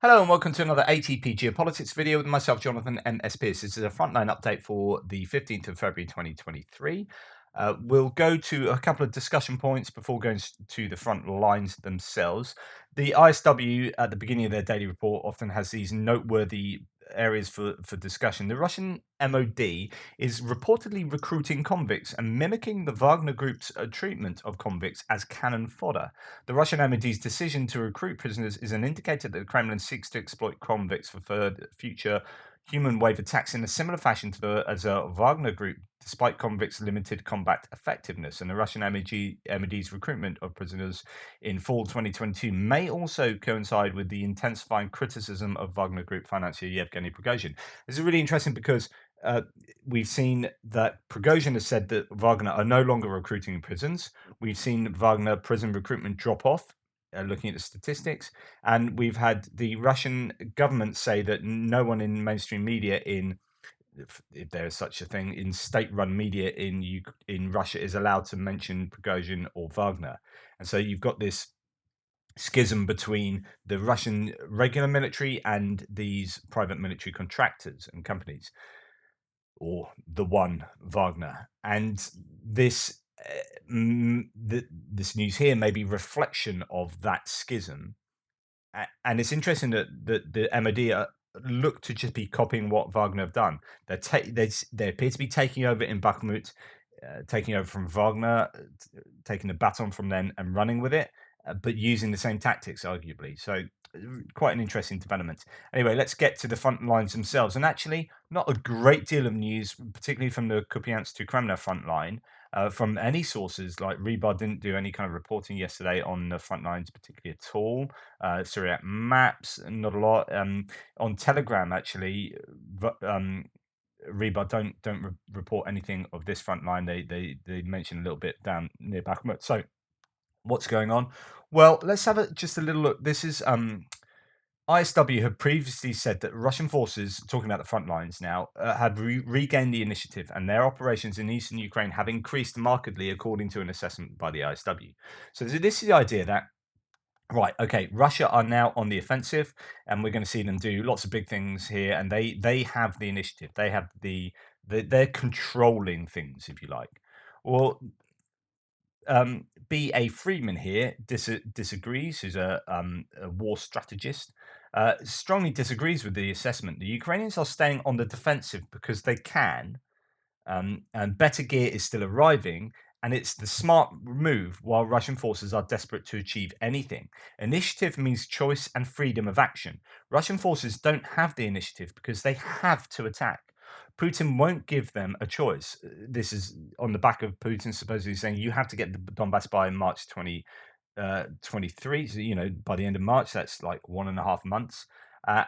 Hello and welcome to another ATP Geopolitics video with myself, Jonathan M.S. Pierce. This is a frontline update for the 15th of February 2023. We'll go to a couple of discussion points before going to the front lines themselves. The ISW at the beginning of their daily report often has these noteworthy areas for discussion. The Russian MOD is reportedly recruiting convicts and mimicking the Wagner Group's treatment of convicts as cannon fodder. The Russian MOD's decision to recruit prisoners is an indicator that the Kremlin seeks to exploit convicts for future human wave attacks in a similar fashion to the Wagner Group, despite convicts' limited combat effectiveness. And the Russian MOD's recruitment of prisoners in fall 2022 may also coincide with the intensifying criticism of Wagner Group financier Yevgeny Prigozhin. This is really interesting because uh, we've seen that Prigozhin has said that Wagner are no longer recruiting in prisons. We've seen Wagner prison recruitment drop off, looking at the statistics, and we've had the Russian government say that no one in mainstream media, if there is such a thing, in state-run media in Russia, is allowed to mention Prigozhin or Wagner. And so you've got this schism between the Russian regular military and these private military contractors and companies, or the one Wagner. And this this news here may be reflection of that schism. And it's interesting that the MOD look to just be copying what Wagner have done. They appear to be taking over in Bakhmut, taking over from Wagner, taking the baton from them and running with it, but using the same tactics, arguably. So, quite an interesting development. Anyway, let's get to the front lines themselves. And actually, not a great deal of news, particularly from the Kupiansk to Kreminna front line. From any sources, like Rebar didn't do any kind of reporting yesterday on the front lines, particularly at all. Syriac maps, not a lot. On Telegram, actually, Rebar don't report anything of this front line. They mention a little bit down near Bakhmut. So what's going on? Well, let's have just a little look. This is ISW have previously said that Russian forces, talking about the front lines now, have regained the initiative, and their operations in eastern Ukraine have increased markedly, according to an assessment by the ISW. So this is the idea that, right, okay, Russia are now on the offensive, and we're going to see them do lots of big things here, and they have the initiative. They have they're controlling things, if you like. Well, B.A. Friedman here disagrees, who's a war strategist, strongly disagrees with the assessment. The Ukrainians are staying on the defensive because they can, and better gear is still arriving, and it's the smart move while Russian forces are desperate to achieve anything. Initiative means choice and freedom of action. Russian forces don't have the initiative because they have to attack. Putin won't give them a choice. This is on the back of Putin supposedly saying you have to get the Donbass by March 2023. So, by the end of March, that's like 1.5 months. Uh,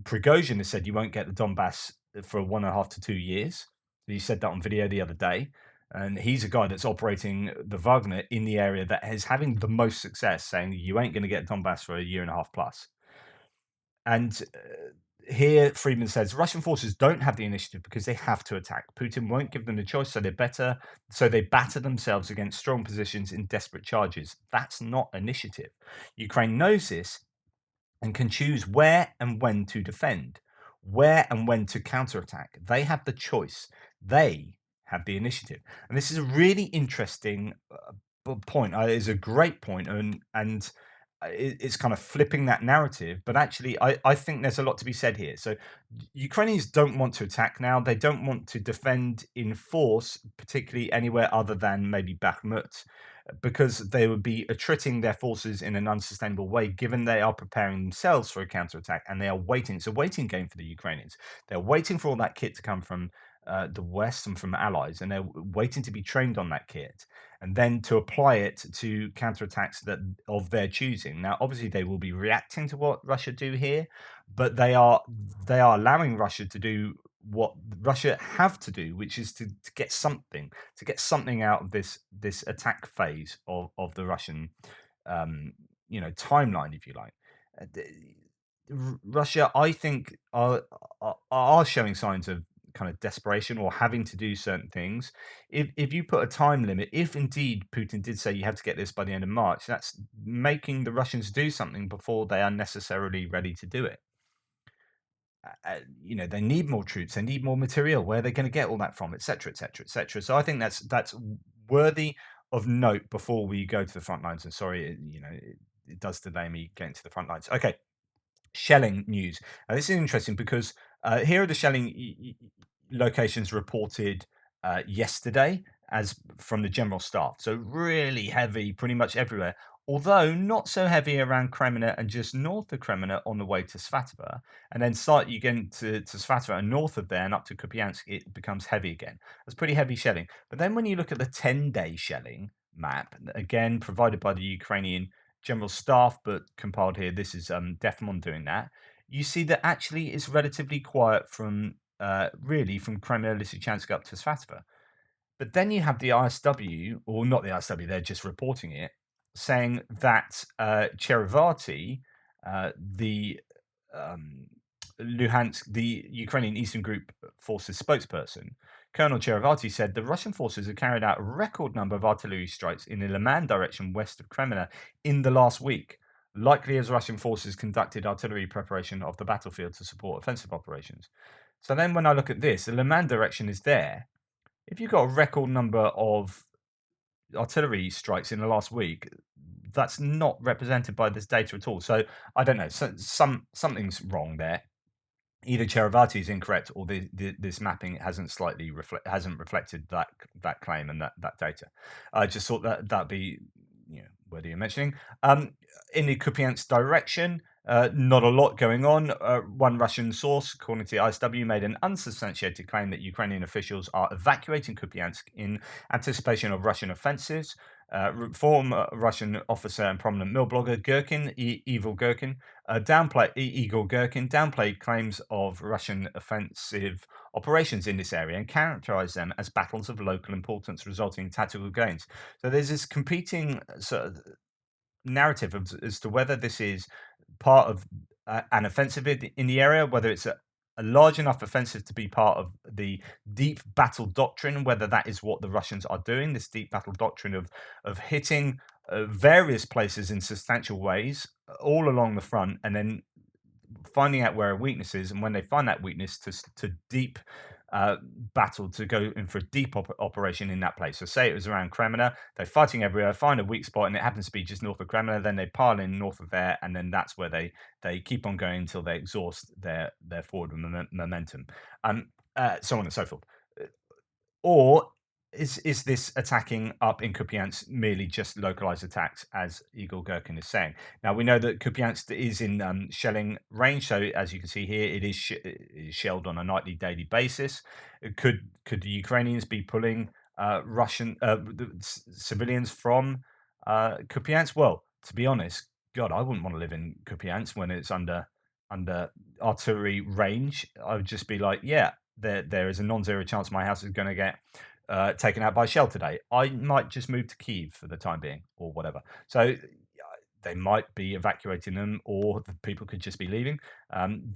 Prigozhin has said you won't get the Donbass for 1.5 to 2 years. He said that on video the other day. And he's a guy that's operating the Wagner in the area that is having the most success, saying you ain't going to get Donbass for a year and a half plus. And here, Friedman says Russian forces don't have the initiative because they have to attack. Putin won't give them the choice, so they batter themselves against strong positions in desperate charges. That's not initiative. Ukraine knows this and can choose where and when to defend, where and when to counterattack. They have the choice. They have the initiative. And this is a really interesting point. It's a great point, and it's kind of flipping that narrative. But actually, I think there's a lot to be said here. So Ukrainians don't want to attack now. They don't want to defend in force, particularly anywhere other than maybe Bakhmut, because they would be attriting their forces in an unsustainable way, given they are preparing themselves for a counterattack and they are waiting. It's a waiting game for the Ukrainians. They're waiting for all that kit to come from the West and from allies, and they're waiting to be trained on that kit and then to apply it to counterattacks that of their choosing. Now, obviously, they will be reacting to what Russia do here, but they are allowing Russia to do what Russia have to do, which is to get something out of this attack phase of the Russian timeline, if you like. Russia, I think, are showing signs of kind of desperation or having to do certain things. If you put a time limit, if indeed Putin did say you have to get this by the end of March, that's making the Russians do something before they are necessarily ready to do it. They need more troops, they need more material. Where are they going to get all that from, etc., etc., etc. So I think that's worthy of note before we go to the front lines. And sorry, it does delay me getting to the front lines. Okay, shelling news. Now, this is interesting because here are the shelling locations reported yesterday as from the general staff. So really heavy, pretty much everywhere. Although not so heavy around Kreminna and just north of Kreminna on the way to Svatove, and then start you get to Svatove and north of there and up to Kupiansk, it becomes heavy again. That's pretty heavy shelling. But then when you look at the 10-day shelling map, again provided by the Ukrainian general staff, but compiled here. This is Defmon doing that. You see that actually it's relatively quiet from really from Kreminna, Lysychansk up to Svatove. But then you have the ISW, or not the ISW, they're just reporting it, saying that Cherevati, the um, Luhansk, the Ukrainian Eastern Group Forces spokesperson, Colonel Cherevati said the Russian forces have carried out a record number of artillery strikes in the Liman direction west of Kreminna in the last week, likely as Russian forces conducted artillery preparation of the battlefield to support offensive operations. So then when I look at this, the Liman direction is there. If you've got a record number of artillery strikes in the last week, that's not represented by this data at all. So I don't know. So something's wrong there. Either Cherevati is incorrect, or this mapping hasn't reflected that claim and that data. I just thought that'd be worthy of mentioning. In the Kupiansk direction, not a lot going on. One Russian source, according to the ISW, made an unsubstantiated claim that Ukrainian officials are evacuating Kupiansk in anticipation of Russian offensives. Former Russian officer and prominent mill blogger Gherkin, Evil Gherkin, Igor Gherkin downplayed claims of Russian offensive operations in this area and characterized them as battles of local importance resulting in tactical gains. So there's this competing sort of narrative as to whether this is part of an offensive in the area, whether it's a large enough offensive to be part of the deep battle doctrine, whether that is what the Russians are doing, this deep battle doctrine of hitting various places in substantial ways all along the front, and then finding out where a weakness is, and when they find that weakness, to deep battle, to go in for a deep operation in that place. So say it was around Kreminna, they're fighting everywhere, find a weak spot, and it happens to be just north of Kreminna, then they pile in north of there, and then that's where they keep on going until they exhaust their forward momentum, so on and so forth. Or is this attacking up in Kupiansk merely just localized attacks, as Igor Gherkin is saying? Now, we know that Kupiansk is in shelling range, so as you can see here, it is shelled on a nightly, daily basis. Could the Ukrainians be pulling Russian civilians from Kupiansk? Well, to be honest, God, I wouldn't want to live in Kupiansk when it's under artillery range. I would just be like, yeah, there is a non-zero chance my house is going to get taken out by a shell today. I might just move to Kyiv for the time being, or whatever. So they might be evacuating them, or the people could just be leaving,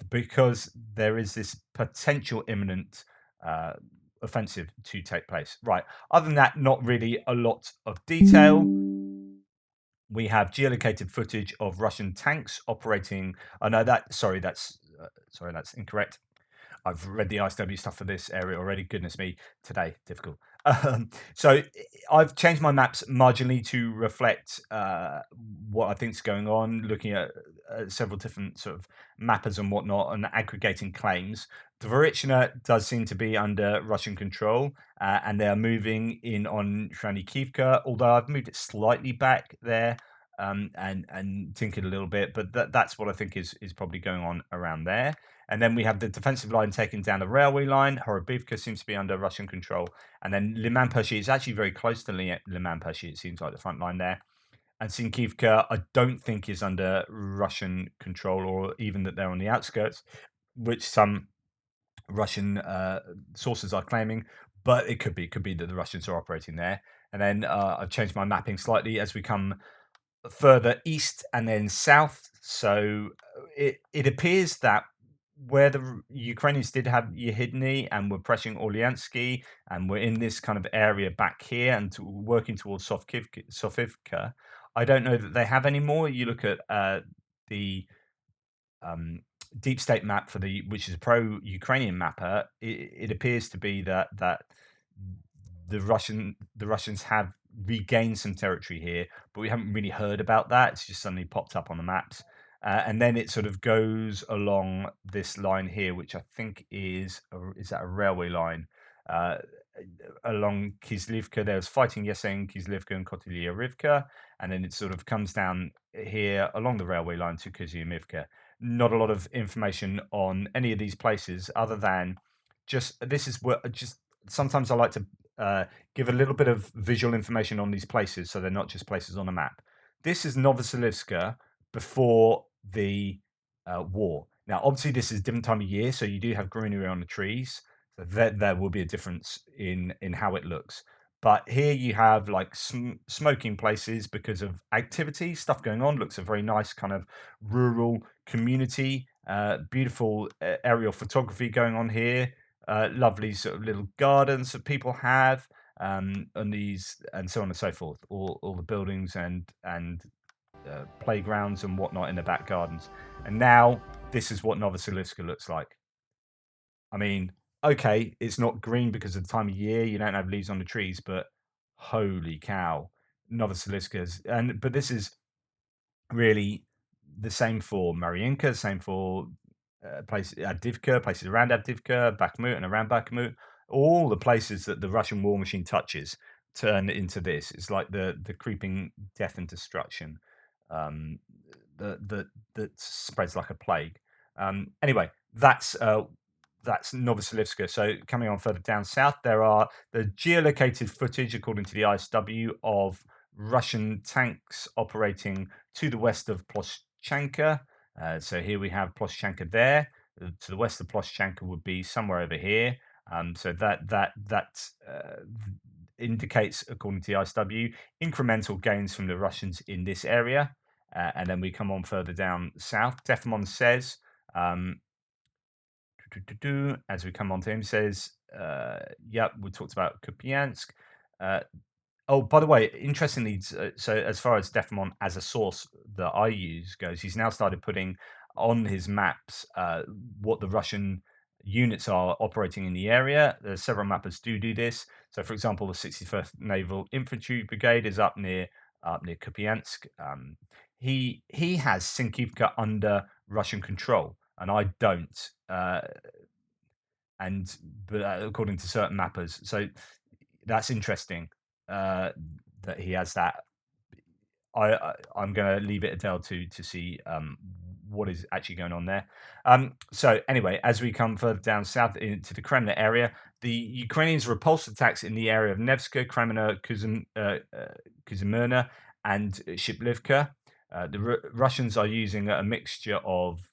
because there is this potential imminent offensive to take place. Right. Other than that, not really a lot of detail. We have geolocated footage of Russian tanks operating. Oh no, that's incorrect. I've read the ISW stuff for this area already. Goodness me, today difficult. So I've changed my maps marginally to reflect what I think is going on, looking at several different sort of mappers and whatnot, and aggregating claims. Dvorichna does seem to be under Russian control, and they are moving in on Shranikivka, although I've moved it slightly back there. And tinkered a little bit, but that's what I think is probably going on around there. And then we have the defensive line taking down the railway line. Horobivka seems to be under Russian control. And then Liman Pershi is actually very close to Liman Pershi, it seems like, the front line there. And Sinkivka, I don't think is under Russian control, or even that they're on the outskirts, which some Russian sources are claiming. But it could be that the Russians are operating there. And then I've changed my mapping slightly as we come further east and then south. So it appears that where the Ukrainians did have Yehidny and were pressing Orliansky, and we're in this kind of area back here and working towards Sofivka. I don't know that they have anymore. You look at the um, deep state map for the which is a pro-Ukrainian mapper. It appears to be that the Russians have regained some territory here, but we haven't really heard about that. It's just suddenly popped up on the maps. And then it sort of goes along this line here, which I think is that a railway line uh, along Kislivka. There was fighting yesterday in Kislivka and Kotylyarivka, and then it sort of comes down here along the railway line to Kuzymivka. Not a lot of information on any of these places, other than just this is what just sometimes I like to give a little bit of visual information on these places, so they're not just places on a map. This is Novoselivska before the war. Now, obviously, this is a different time of year, so you do have greenery on the trees. So there will be a difference in how it looks. But here you have like smoking places because of activity, stuff going on. Looks a very nice kind of rural community. Beautiful aerial photography going on here. Lovely sort of little gardens that people have, and these and so on and so forth. All the buildings and playgrounds and whatnot in the back gardens. And now this is what Novoselivska looks like. I mean, okay, it's not green because of the time of year. You don't have leaves on the trees, but holy cow, Novoselivska's but this is really the same for Marinka, same for Avdivka, places around Avdivka, Bakhmut, and around Bakhmut. All the places that the Russian war machine touches turn into this. It's like the creeping death and destruction um, that spreads like a plague. Anyway, that's Novoselivska. So coming on further down south, there are the geolocated footage, according to the ISW, of Russian tanks operating to the west of Ploshchanka. So here we have Ploshchanka there. To the west of Ploshchanka would be somewhere over here. So that indicates, according to the ISW, incremental gains from the Russians in this area. And then we come on further down south. Defamon says, um, as we come on to him, says, yep, we talked about Kupiansk. Uh, Oh, by the way, interestingly, so as far as Defamon as a source that I use goes, he's now started putting on his maps what the Russian units are operating in the area. There's several mappers do this. So, for example, the 61st Naval Infantry Brigade is up near Kupiansk. He has Sinkivka under Russian control, and I don't. And but according to certain mappers, so that's interesting uh, that he has that. I'm going to leave it a day or two to see what is actually going on there. So anyway, as we come further down south into the Kreminna area, the Ukrainians repulsed attacks in the area of Nevska, Kreminna, Kuzymyrna, and Shiplivka. The Russians are using a mixture of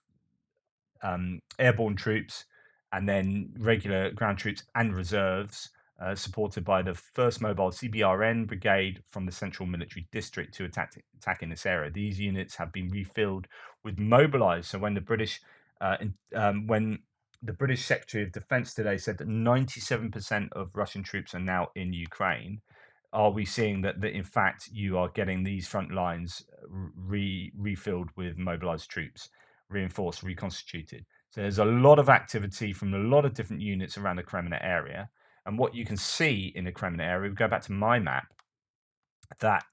airborne troops and then regular ground troops and reserves, supported by the 1st Mobile CBRN Brigade from the Central Military District to attack in this area. These units have been refilled with mobilized. So when the British Secretary of Defense today said that 97% of Russian troops are now in Ukraine, are we seeing that in fact you are getting these front lines refilled with mobilized troops, reinforced, reconstituted? So there's a lot of activity from a lot of different units around the Kreminna area. And what you can see in the Kreminna area, we go back to my map, that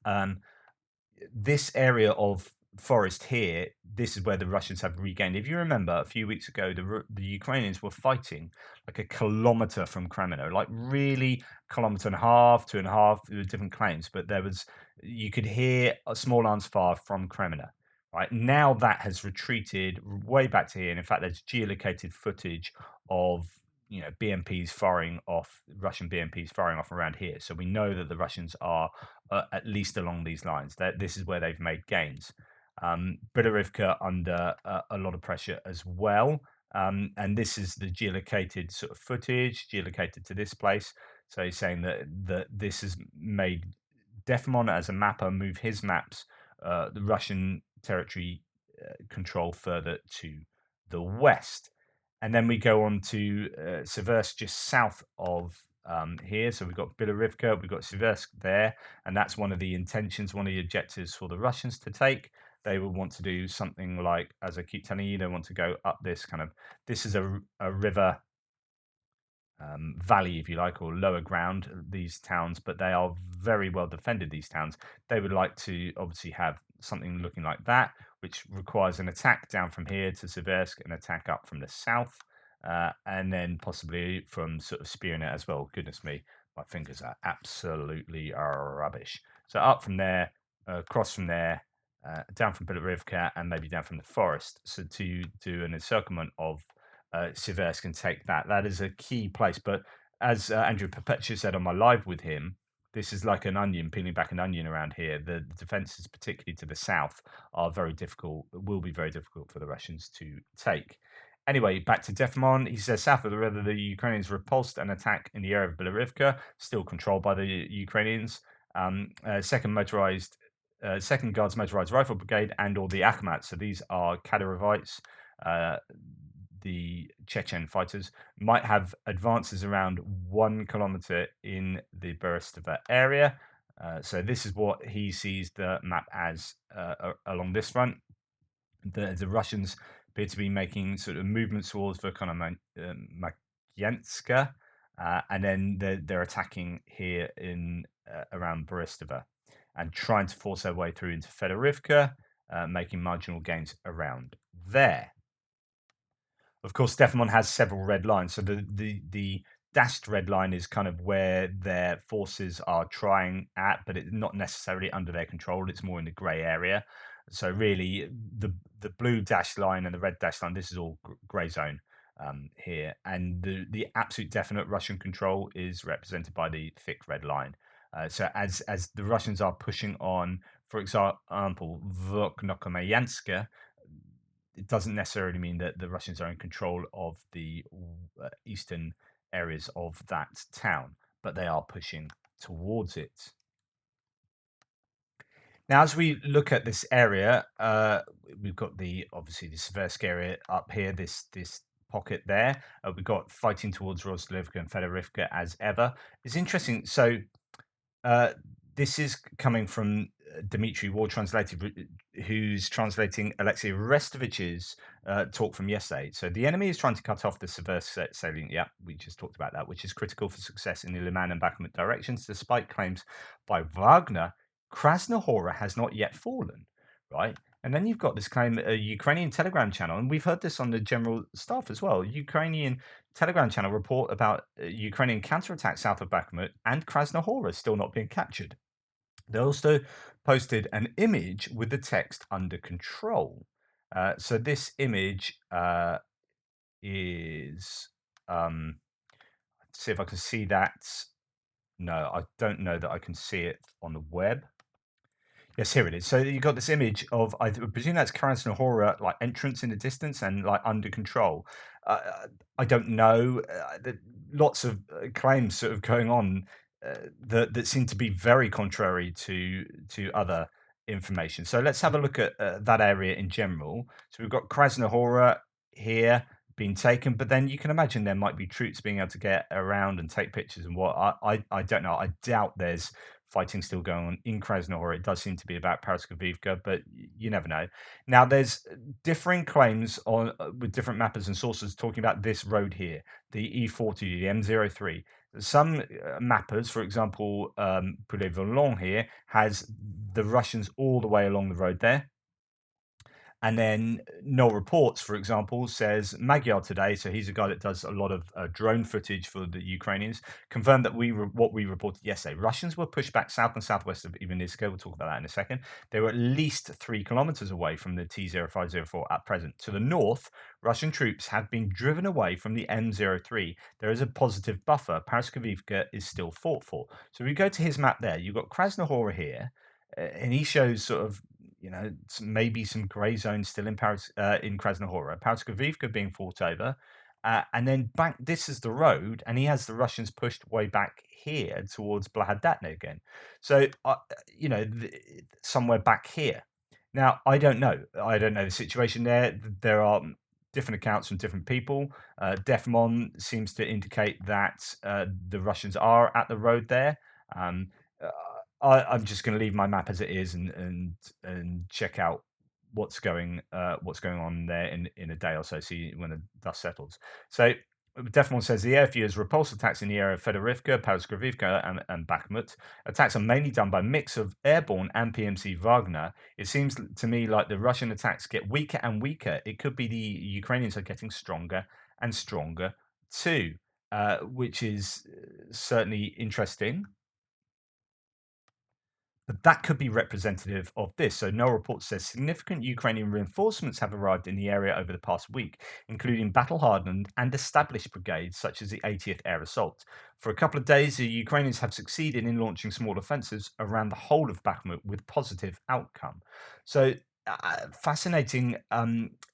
this area of forest here, this is where the Russians have regained. If you remember, a few weeks ago, the Ukrainians were fighting like a kilometer from Kreminna, like really kilometer and a half, 2.5. There were different claims, but you could hear a small arms fire from Kreminna. Right now, that has retreated way back to here, and in fact, there's geolocated footage of BMPs firing off, Russian BMPs firing off around here. So we know that the Russians are at least along these lines. This is where they've made gains. Bilarivka under a lot of pressure as well. And this is the geolocated sort of footage, geolocated to this place. So he's saying that this has made Defamon as a mapper move his maps, the Russian territory control further to the west. and then we go on to Seversk just south of here. So we've got Bilorivka, we've got Seversk there, and that's one of the intentions, one of the objectives for the Russians to take. They will want to do something like, as I keep telling you, they want to go up this kind of, this is a river valley, if you like, or lower ground, these towns, but they are very well defended, these towns. They would like to obviously have something looking like that, which requires an attack down from here to Seversk, an attack up from the south, and then possibly from sort of spearing it as well. Goodness me, my fingers are absolutely rubbish. So up from there, across from there, down from Bilorivka, and maybe down from the forest. So to do an encirclement of Sivers can take that. That is a key place. But as Andrew Perpetua said on my live with him, this is like an onion, peeling back an onion around here. The defenses, particularly to the south, are very difficult, will be very difficult for the Russians to take. Anyway, back to Defamon. He says south of the river, the Ukrainians repulsed an attack in the area of Bilorivka, still controlled by the Ukrainians. Second Guards Motorized Rifle Brigade and or the Akhmat. So these are Kadyrovites. Uh, the Chechen fighters might have advances around 1 kilometer in the Berestova area. So this is what he sees the map as along this front. The Russians appear to be making sort of movements towards Makyanska, and then they're attacking here in around Berestova and trying to force their way through into Fedorivka, making marginal gains around there. Of course, Stefan has several red lines. So the dashed red line is kind of where their forces are trying at, but it's not necessarily under their control. It's more in the grey area. So really, the blue dashed line and the red dashed line, this is all grey zone here, and the absolute definite Russian control is represented by the thick red line. So as the Russians are pushing on, for example, Voknokomayanska, it doesn't necessarily mean that the Russians are in control of the eastern areas of that town, but they are pushing towards it. Now, as we look at this area, we've got obviously the Seversk area up here, this pocket there. We've got fighting towards Roslivka and Fedorivka as ever. It's interesting. So this is coming from Dmitry War Translated, who's translating Alexei Restovich's talk from yesterday. So the enemy is trying to cut off the Seversk salient. Yeah, we just talked about that, which is critical for success in the Liman and Bakhmut directions, despite claims by Wagner. Krasnohora has not yet fallen, right? And then you've got this claim, a Ukrainian Telegram channel, and we've heard this on the general staff as well. Ukrainian Telegram channel report about Ukrainian counterattack south of Bakhmut and Krasnohora still not being captured. They also posted an image with the text under control. So this image is, see if I can see that. No, I don't know that I can see it on the web. Yes, here it is. So you've got this image of, I presume that's Krasnohora, like entrance in the distance and like under control. I don't know. Lots of claims sort of going on that seem to be very contrary to other information. So let's have a look at that area in general. So we've got Krasnohora here being taken, but then you can imagine there might be troops being able to get around and take pictures and what. I don't know. I doubt there's fighting still going on in Krasnohora. It does seem to be about Paraskovivka, but you never know. Now, there's differing claims on with different mappers and sources talking about this road here, the E40, the M03. Some mappers, for example, Poulet Volant here, has the Russians all the way along the road there. And then Noel Reports, for example, says Magyar today, so he's a guy that does a lot of drone footage for the Ukrainians, confirmed that what we reported yesterday. Russians were pushed back south and southwest of Ivaniska. We'll talk about that in a second. They were at least 3 kilometers away from the T0504 at present. To the north, Russian troops have been driven away from the M03. There is a positive buffer. Paraskovivka is still fought for. So we go to his map there. You've got Krasnohora here, and he shows sort of maybe some grey zones still in in Krasnohora, Paraskovivka being fought over, and then back. This is the road, and he has the Russians pushed way back here towards Blahadatne again. So somewhere back here. Now I don't know. I don't know the situation there. There are different accounts from different people. Defmon seems to indicate that the Russians are at the road there. Um, uh, I'm just going to leave my map as it is and check out what's going on there in a day or so. See when the dust settles. So Defmon says the airfield has repulsed attacks in the area of Fedorivka, Paraskevivka, and Bakhmut. Attacks are mainly done by a mix of airborne and PMC Wagner. It seems to me like the Russian attacks get weaker and weaker. It could be the Ukrainians are getting stronger and stronger too, which is certainly interesting. But that could be representative of this. So, no report says significant Ukrainian reinforcements have arrived in the area over the past week, including battle hardened and established brigades such as the 80th Air Assault. For a couple of days, the Ukrainians have succeeded in launching small offensives around the whole of Bakhmut with positive outcome. So, fascinating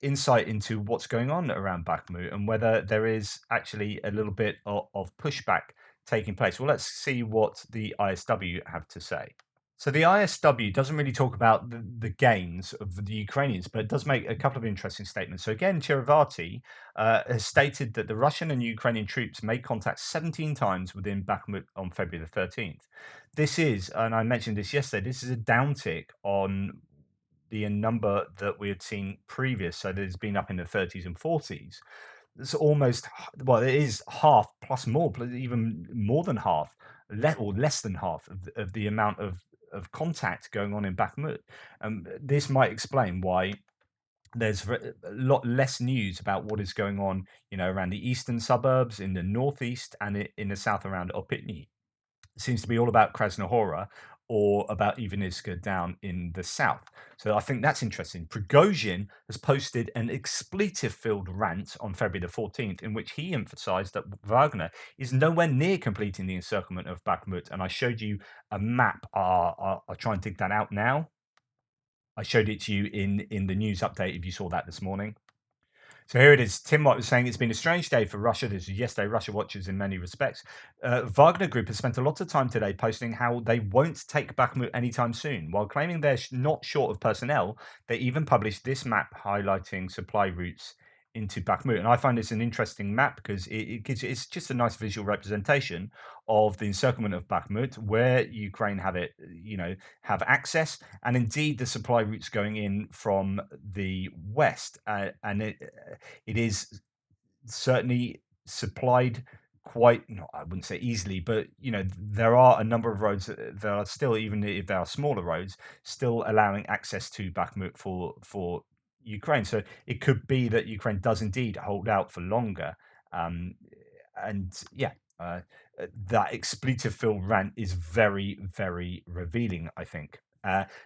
insight into what's going on around Bakhmut and whether there is actually a little bit of pushback taking place. Well, let's see what the ISW have to say. So the ISW doesn't really talk about the gains of the Ukrainians, but it does make a couple of interesting statements. So again, Cherevati has stated that the Russian and Ukrainian troops made contact 17 times within Bakhmut on February the 13th. This is, and I mentioned this yesterday, this is a downtick on the number that we had seen previous. So there's been up in the 30s and 40s. It's almost, well, it is half plus more, even more than half, or less than half of the amount of contact going on in Bakhmut. This might explain why there's a lot less news about what is going on, around the eastern suburbs, in the northeast, and in the south around Opitny. It seems to be all about Krasnohora or about Ivaniska down in the south. So I think that's interesting. Prigozhin has posted an expletive-filled rant on February the 14th in which he emphasized that Wagner is nowhere near completing the encirclement of Bakhmut. And I showed you a map. I'll try and dig that out now. I showed it to you in the news update if you saw that this morning. So here it is. Tim Watt was saying it's been a strange day for Russia. This is yesterday, Russia watchers in many respects. Wagner Group has spent a lot of time today posting how they won't take Bakhmut anytime soon. While claiming they're not short of personnel, they even published this map highlighting supply routes into Bakhmut. And I find this an interesting map because it's just a nice visual representation of the encirclement of Bakhmut, where Ukraine have it, have access, and indeed the supply routes going in from the west. And it is certainly supplied quite, I wouldn't say easily, but there are a number of roads that are still, even if they are smaller roads, still allowing access to Bakhmut for Ukraine. So it could be that Ukraine does indeed hold out for longer. Um, and yeah, that expletive filled rant is very, very revealing, I think.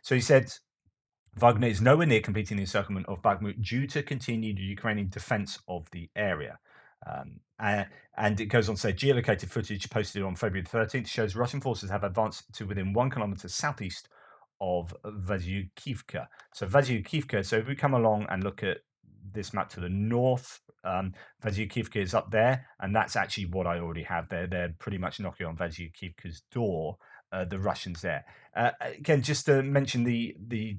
So he said Wagner is nowhere near completing the encirclement of Bakhmut due to continued Ukrainian defense of the area. And it goes on to say geolocated footage posted on February the 13th shows Russian forces have advanced to within 1 kilometer southeast of Vasyukivka. So Vasyukivka, so if we come along and look at this map to the north, Vasyukivka is up there, and that's actually what I already have there. They're pretty much knocking on Vasyukivka's door, the Russians there. Again, just to mention the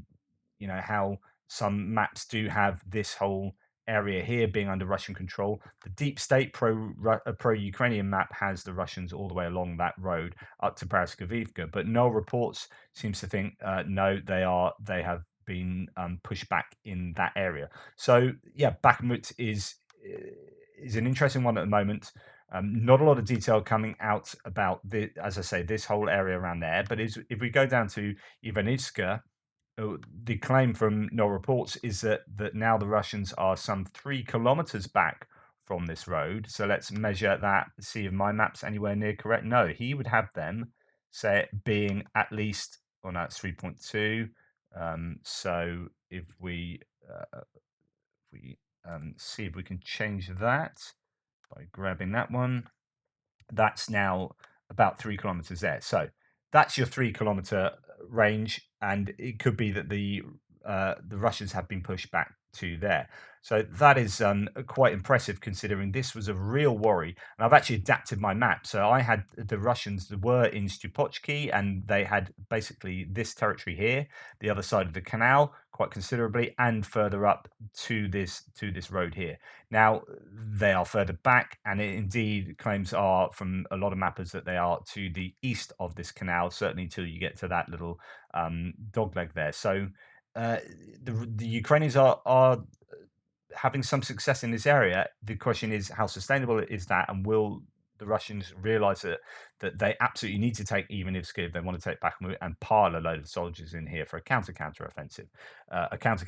how some maps do have this whole area here being under Russian control. The deep state pro-Ukrainian map has the Russians all the way along that road up to Paraskevivka, but no reports seems to think no, they have been pushed back in that area. So yeah, Bakhmut is an interesting one at the moment. Not a lot of detail coming out about as I say, this whole area around there. But if we go down to Ivanivska, the claim from no reports is that now the Russians are some 3 kilometers back from this road. So let's measure that, see if my map's anywhere near correct. No, he would have them say it being at least, oh no, it's 3.2. So if we see if we can change that by grabbing that one, that's now about 3 kilometers there. So that's your 3 kilometer range, and it could be that the Russians have been pushed back to there. So that is quite impressive considering this was a real worry. And I've actually adapted my map. So I had the Russians were in Stupochki and they had basically this territory here, the other side of the canal, quite considerably, and further up to this road here. Now they are further back, and indeed claims are from a lot of mappers that they are to the east of this canal, certainly until you get to that little dogleg there. So uh, the Ukrainians are having some success in this area. The question is, how sustainable is that, and will the Russians realize that they absolutely need to take Ivanivsk if they want to take Bakhmut and pile a load of soldiers in here for a counter offensive, a counter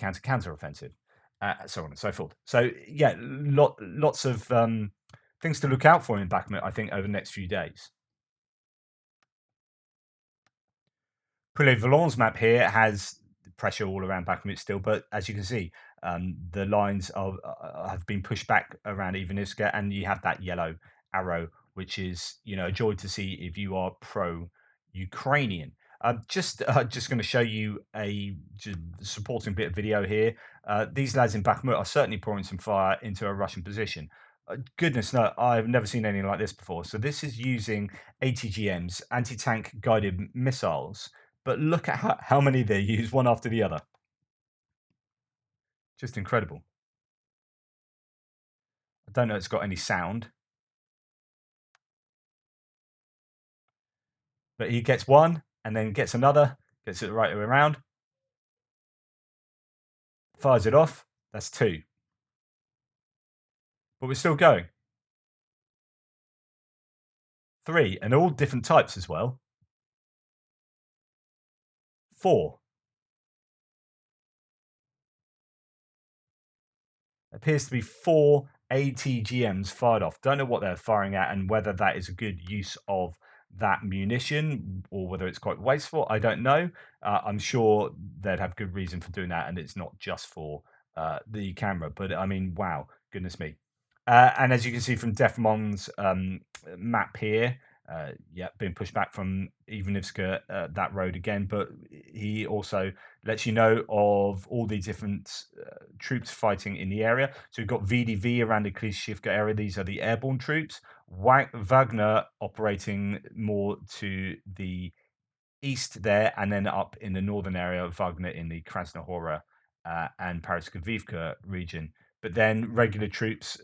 offensive, so on and so forth. So yeah, lots of things to look out for in Bakhmut, I think, over the next few days. Poulet-Valon's map here has pressure all around Bakhmut still, but as you can see, the lines have been pushed back around Ivanivska, and you have that yellow arrow, which is a joy to see if you are pro-Ukrainian. Just going to show you a supporting bit of video here. These lads in Bakhmut are certainly pouring some fire into a Russian position. Goodness no, I've never seen anything like this before. So this is using ATGMs, anti-tank guided missiles, but look at how many they use one after the other. Just incredible. I don't know it's got any sound, but he gets one and then gets another, gets it the right way around, fires it off. That's two. But we're still going. Three, and all different types as well. Four. Appears to be four ATGMs fired off. Don't know what they're firing at and whether that is a good use of that munition or whether it's quite wasteful. I don't know. I'm sure they'd have good reason for doing that, and it's not just for the camera. But I mean, wow, goodness me. And as you can see from Defmon's map here, yeah, being pushed back from Ivanivska, that road again. But he also lets you know of all the different troops fighting in the area. So we've got VDV around the Klishivka area. These are the airborne troops. Wagner operating more to the east there, and then up in the northern area of Wagner in the Krasnohora and Paraskevivka region. But then regular troops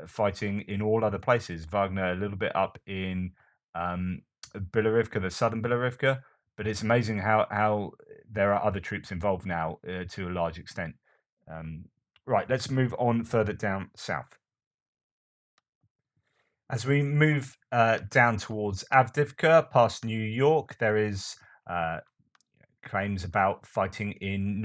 fighting in all other places. Wagner a little bit up in Bilarivka, the southern Bilarivka. But it's amazing how there are other troops involved now to a large extent. Right, let's move on further down south. As we move down towards Avdivka, past New York, there is claims about fighting in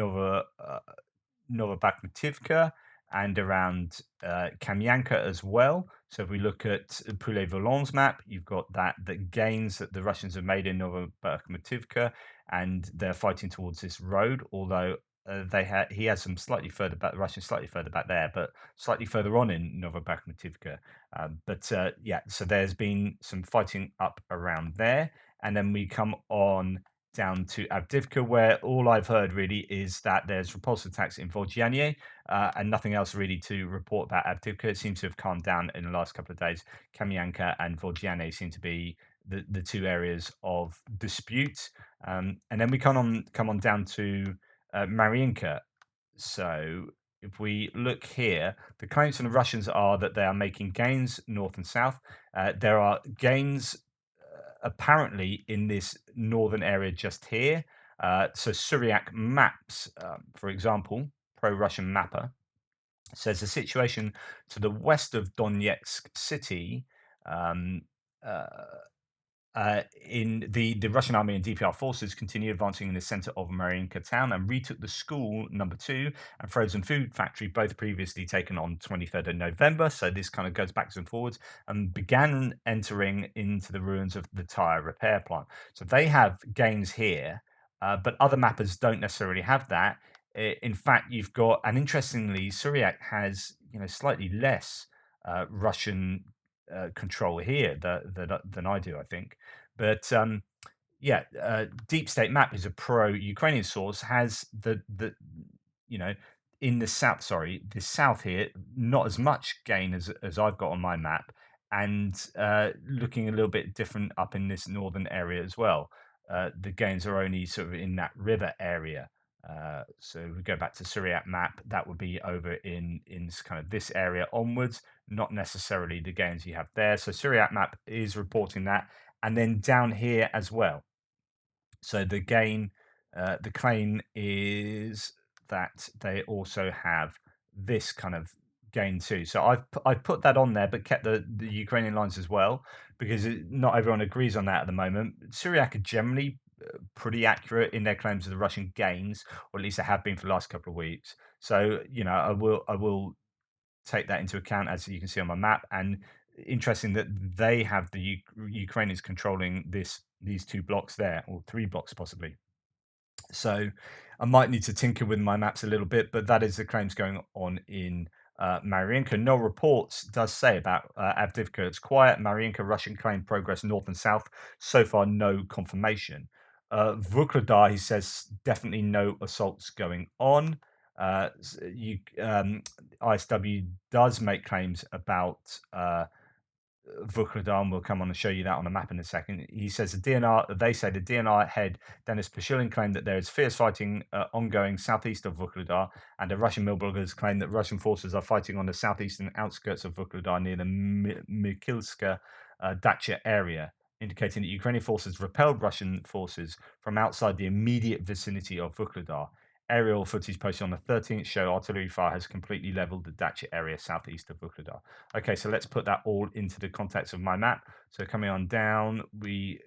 Novobakhmutivka and around Kamyanka as well. So if we look at Poulet-Volon's map, you've got the gains that the Russians have made in Novobakhmutivka, and they're fighting towards this road. Although he has some slightly further back, the Russians slightly further back there, but slightly further on in Novobakhmutivka. Yeah, so there's been some fighting up around there, and then we come on down to Avdivka, where all I've heard really is that there's repulsive attacks in Volhyanie, and nothing else really to report about Avdivka. It seems to have calmed down in the last couple of days. Kamyanka and Volhyanie seem to be the two areas of dispute. And then we come on down to Marinka. So if we look here, the claims from the Russians are that they are making gains north and south. There are gains apparently in this northern area just here. So Suryak Maps, for example, pro-Russian mapper, says the situation to the west of Donetsk city, um, uh, in the Russian army and DPR forces continue advancing in the center of Marinka town and retook the school number 2 and frozen food factory, both previously taken on 23rd of November. So this kind of goes backwards and forwards, and began entering into the ruins of the tire repair plant. So they have gains here, but other mappers don't necessarily have that. In fact, you've got, and interestingly, Suryak has slightly less Russian control here than I do, I think. But yeah, Deep State Map is a pro-Ukrainian source. Has you know in the south, sorry, the south here, not as much gain as I've got on my map, and looking a little bit different up in this northern area as well. The gains are only sort of in that river area. So we go back to Syriac map, that would be over in kind of this area onwards, not necessarily the gains you have there. So Syriac map is reporting that, and then down here as well. So the claim is that they also have this kind of gain too. So I've put that on there, but kept the Ukrainian lines as well because not everyone agrees on that at the moment. Syriac are generally pretty accurate in their claims of the Russian gains, or at least they have been for the last couple of weeks. So I will take that into account as you can see on my map. And interesting that they have the Ukrainians controlling these two blocks there, or three blocks possibly. So I might need to tinker with my maps a little bit, but that is the claims going on in Marinka. No reports does say about Avdivka. It's quiet. Marinka Russian claim progress north and south. So far, no confirmation. Vuhledar, he says, definitely no assaults going on. ISW does make claims about Vuhledar. We'll come on and show you that on a map in a second. He says they say the DNR head Dennis Pashilin claimed that there is fierce fighting ongoing southeast of Vuhledar, and the Russian mill bloggers claim that Russian forces are fighting on the southeastern outskirts of Vuhledar near the Mikilska Dacha area, indicating that Ukrainian forces repelled Russian forces from outside the immediate vicinity of Vuhledar. Aerial footage posted on the 13th show artillery fire has completely leveled the Dacha area southeast of Vuhledar. Okay, so let's put that all into the context of my map. So coming on down, we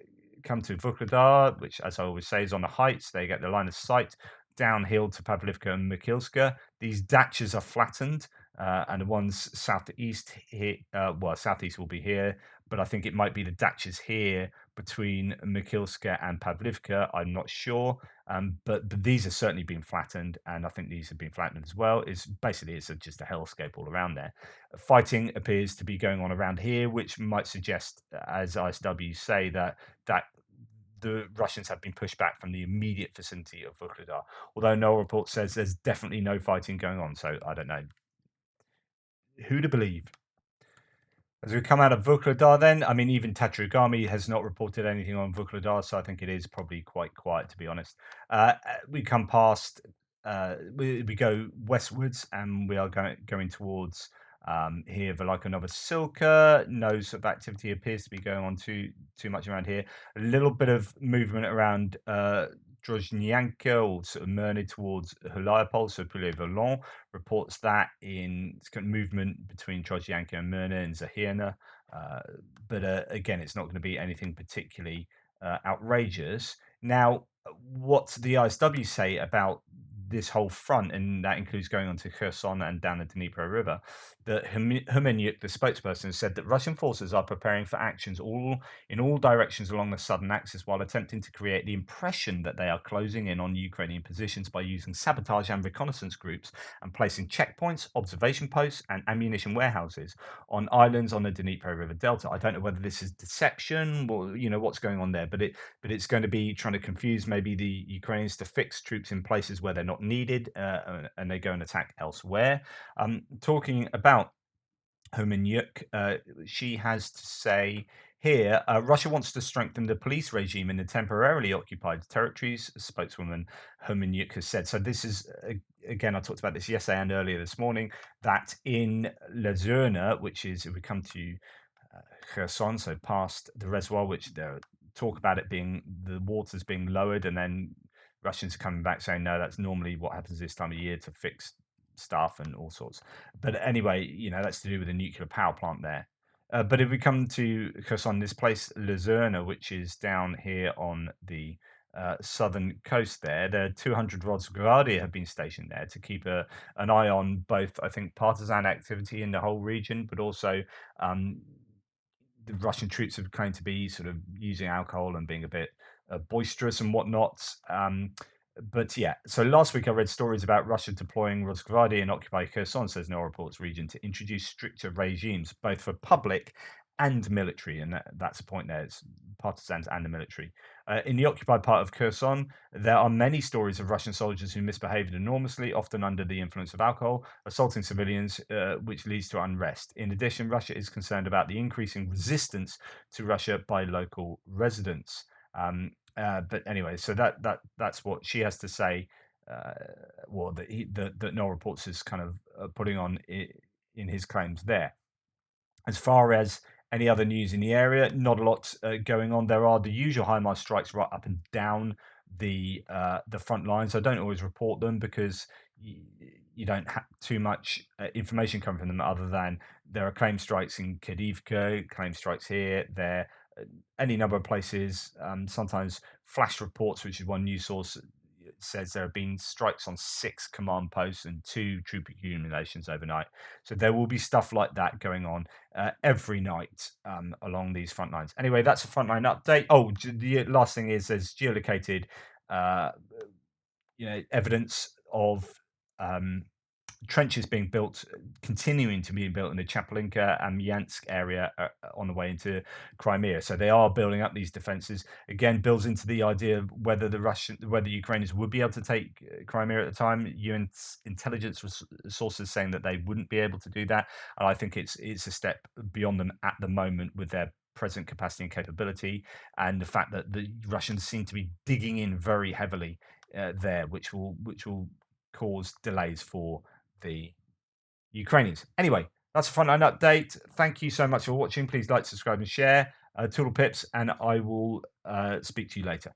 come to Vuhledar, which, as I always say, is on the heights. They get the line of sight downhill to Pavlivka and Mikilska. These dachas are flattened, and the ones southeast here, well, southeast will be here, but I think it might be the dachas here between Mikilska and Pavlivka. I'm not sure, but these have certainly been flattened, and I think these have been flattened as well. It's just a hellscape all around there. Fighting appears to be going on around here, which might suggest, as ISW say, that the Russians have been pushed back from the immediate vicinity of Vuhledar. Although no report says there's definitely no fighting going on, so I don't know who to believe. As we come out of Vuhledar, then, I mean, even Tatrugami has not reported anything on Vuhledar, so I think it is probably quite quiet, to be honest. We come past, we go westwards, and we are going towards here, Velika Novosilka. No sort of activity appears to be going on too much around here. A little bit of movement around Drozhnyanka, or sort of Myrny towards Hulayapol, so Poulet-Volon reports that in it's kind of movement between Trojyanka and Myrna and Zahirna. But again, it's not going to be anything particularly outrageous. Now, what the ISW say about this whole front, and that includes going on to Kherson and down the Dnipro River, that Humenyuk, the spokesperson, said that Russian forces are preparing for actions in all directions along the southern axis while attempting to create the impression that they are closing in on Ukrainian positions by using sabotage and reconnaissance groups and placing checkpoints, observation posts, and ammunition warehouses on islands on the Dnipro River Delta. I don't know whether this is deception or what's going on there, but it's going to be trying to confuse maybe the Ukrainians to fix troops in places where they're not needed, and they go and attack elsewhere. Talking about Homenyuk, she has to say here, Russia wants to strengthen the police regime in the temporarily occupied territories, spokeswoman Homenyuk has said. So this is, again, I talked about this yesterday and earlier this morning, that in Lazurna, which is, if we come to Kherson, so past the reservoir, which there talk about it being, the waters being lowered, and then Russians are coming back saying, no, that's normally what happens this time of year to fix stuff and all sorts. But anyway, that's to do with a nuclear power plant there. But if we come to Kherson, this place, Lazurna, which is down here on the southern coast there 200 Rosgvardia have been stationed there to keep an eye on both, I think, partisan activity in the whole region, but also the Russian troops have claimed to be sort of using alcohol and being a bit boisterous and whatnot. But yeah, so last week I read stories about Russia deploying Rosgvardia in occupied Kherson, says no reports region, to introduce stricter regimes, both for public and military. And that's the point there. It's partisans and the military. In the occupied part of Kherson, there are many stories of Russian soldiers who misbehaved enormously, often under the influence of alcohol, assaulting civilians, which leads to unrest. In addition, Russia is concerned about the increasing resistance to Russia by local residents. But anyway, so that's what she has to say well, that Noel Reports is kind of putting on in his claims there. As far as any other news in the area, not a lot going on. There are the usual HIMARS strikes right up and down the front lines. I don't always report them because you don't have too much information coming from them, other than there are claim strikes in Avdivka, claim strikes here, there, any number of places. Sometimes flash reports, which is one news source, says there have been strikes on 6 command posts and 2 troop accumulations overnight. So there will be stuff like that going on every night along these front lines. Anyway, that's a frontline update. Oh, the last thing is there's geolocated, uh, evidence of um, trenches being built, continuing to be built in the Chapelinka and Myansk area on the way into Crimea. So they are building up these defenses. Again, builds into the idea of whether whether Ukrainians would be able to take Crimea at the time. UN intelligence sources saying that they wouldn't be able to do that, and I think it's a step beyond them at the moment with their present capacity and capability, and the fact that the Russians seem to be digging in very heavily there, which will cause delays for the Ukrainians. Anyway, that's a Frontline update. Thank you so much for watching. Please like, subscribe, and share. Toodle pips, and I will speak to you later.